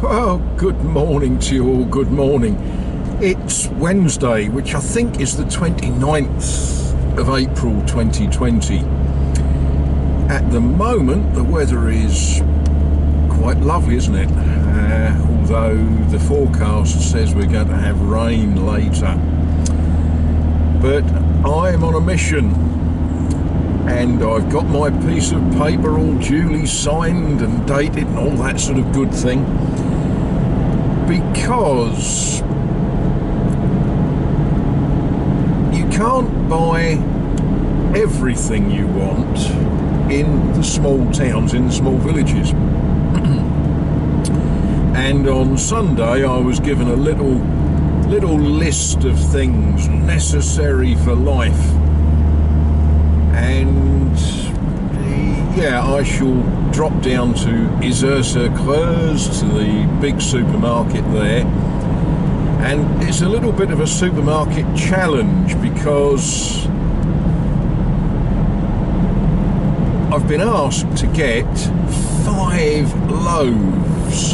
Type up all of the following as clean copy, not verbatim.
Well, good morning to you all, good morning. It's Wednesday, which I think is the 29th of April 2020. At the moment, the weather is quite lovely, isn't it? Although the forecast says we're going to have rain later. But I am on a mission, and I've got my piece of paper all duly signed and dated and all that sort of good thing, because you can't buy everything you want in the small towns, in the small villages. And on Sunday I was given a little list of things necessary for life, and yeah, I shall drop down to Creuse, to the big supermarket there, and it's a little bit of a supermarket challenge because I've been asked to get 5 loaves,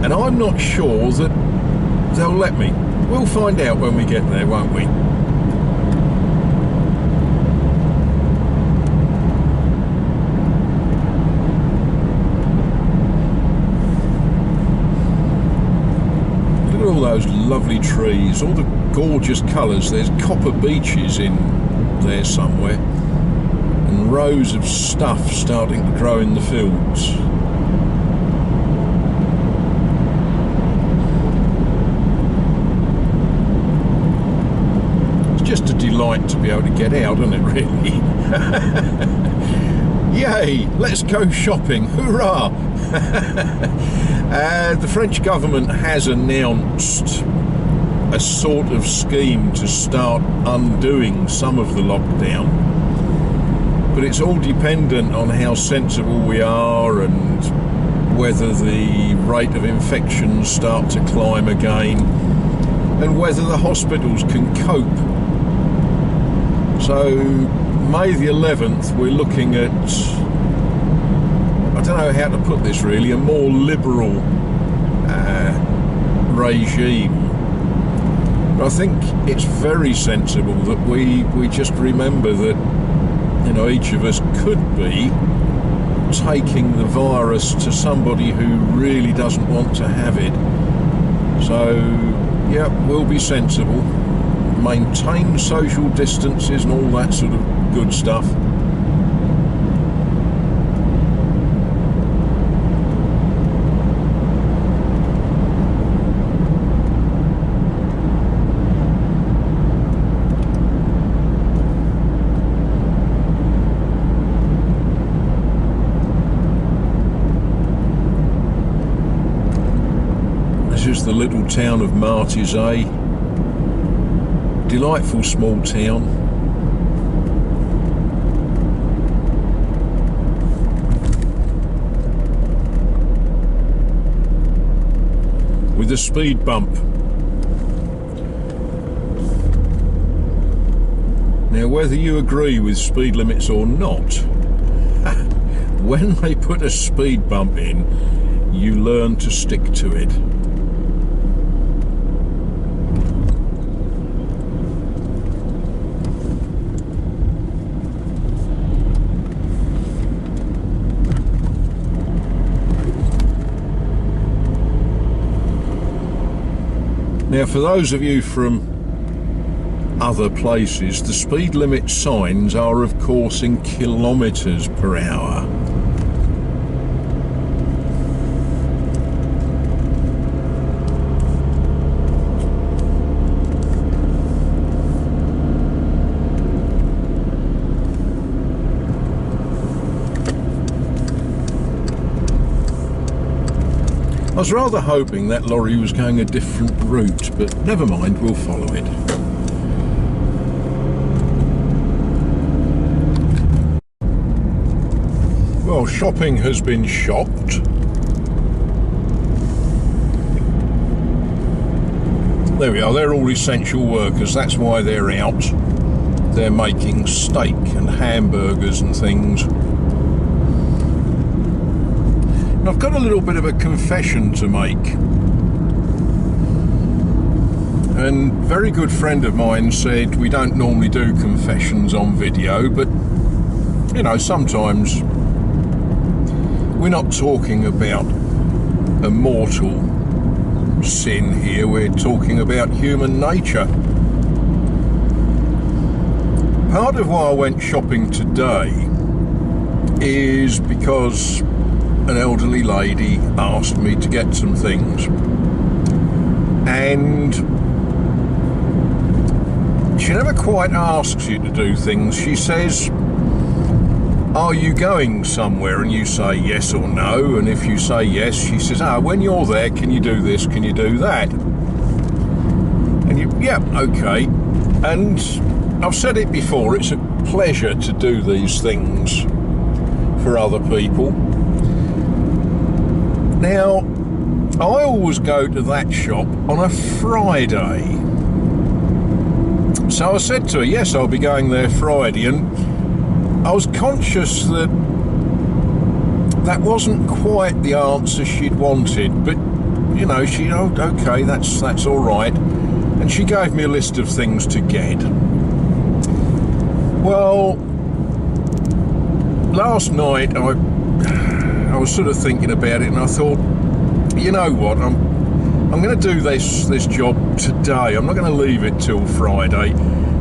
and I'm not sure that they'll let me. We'll find out when we get there, won't we? Look at all those lovely trees, all the gorgeous colours. There's copper beeches in there somewhere, and rows of stuff starting to grow in the fields. Just a delight to be able to get out, isn't it, really? Yay, let's go shopping, hurrah! The French government has announced a sort of scheme to start undoing some of the lockdown, but it's all dependent on how sensible we are and whether the rate of infections start to climb again and whether the hospitals can cope. So May the 11th we're looking at, I don't know how to put this really, a more liberal regime. But I think it's very sensible that we just remember that, you know, each of us could be taking the virus to somebody who really doesn't want to have it. So yeah, we'll be sensible, maintain social distances and all that sort of good stuff. This is the little town of Wednesday. Delightful small town. With a speed bump. Now, whether you agree with speed limits or not, when they put a speed bump in, you learn to stick to it. Now, for those of you from other places, the speed limit signs are, of course, in kilometres per hour. I was rather hoping that lorry was going a different route, but never mind, we'll follow it. Well, shopping has been shopped. There we are, they're all essential workers, that's why they're out. They're making steak and hamburgers and things. I've got a little bit of a confession to make. And a very good friend of mine said we don't normally do confessions on video, but you know, sometimes we're not talking about a mortal sin here, we're talking about human nature. Part of why I went shopping today is because an elderly lady asked me to get some things, and she never quite asks you to do things. She says, are you going somewhere? And you say yes or no, and if you say yes, she says, when you're there, can you do this, can you do that? And you, yeah, okay. And I've said it before, it's a pleasure to do these things for other people. Now, I always go to that shop on a Friday. So I said to her, yes, I'll be going there Friday, and I was conscious that that wasn't quite the answer she'd wanted, but you know, she, oh, okay, that's all right. And she gave me a list of things to get. Well, last night I was sort of thinking about it, and I thought, you know what, I'm going to do this job today. I'm not going to leave it till Friday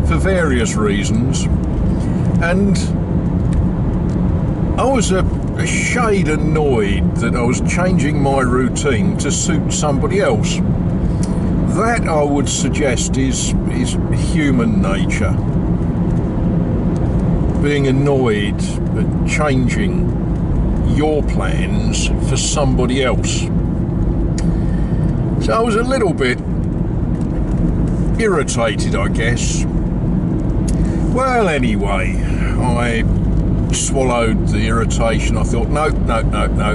for various reasons. And I was a shade annoyed that I was changing my routine to suit somebody else. That, I would suggest, is human nature. Being annoyed at changing your plans for somebody else. So I was a little bit irritated, I guess. Well, anyway, I swallowed the irritation. I thought, no.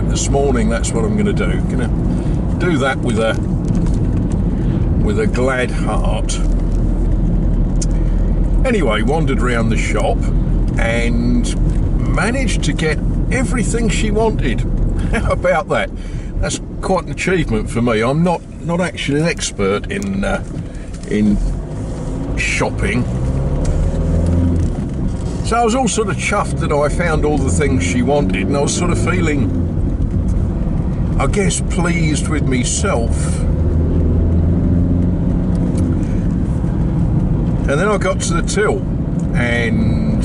This morning, that's what I'm going to do. Going to do that with a glad heart. Anyway, wandered around the shop and managed to get everything she wanted. How about that? That's quite an achievement for me. I'm not actually an expert in shopping. So I was all sort of chuffed that I found all the things she wanted, and I was sort of feeling, I guess, pleased with myself. And then I got to the till, and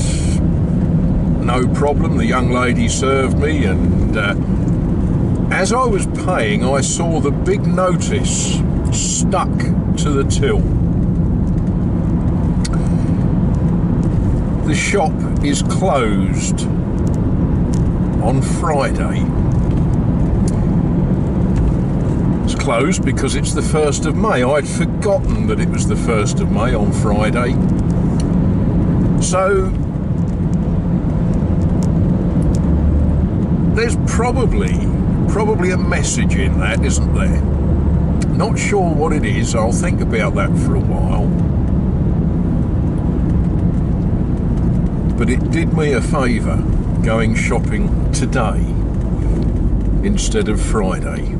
no problem, the young lady served me, and as I was paying, I saw the big notice stuck to the till. The shop is closed on Friday. It's closed because it's the 1st of May. I'd forgotten that it was the 1st of May on Friday. So there's probably a message in that, isn't there? Not sure what it is. I'll think about that for a while. But it did me a favour going shopping today instead of Friday.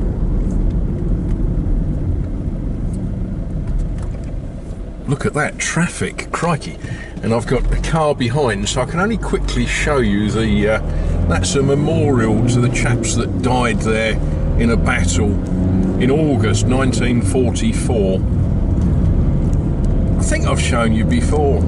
Look at that traffic, crikey. And I've got a car behind, so I can only quickly show you that's a memorial to the chaps that died there in a battle in August 1944. I think I've shown you before.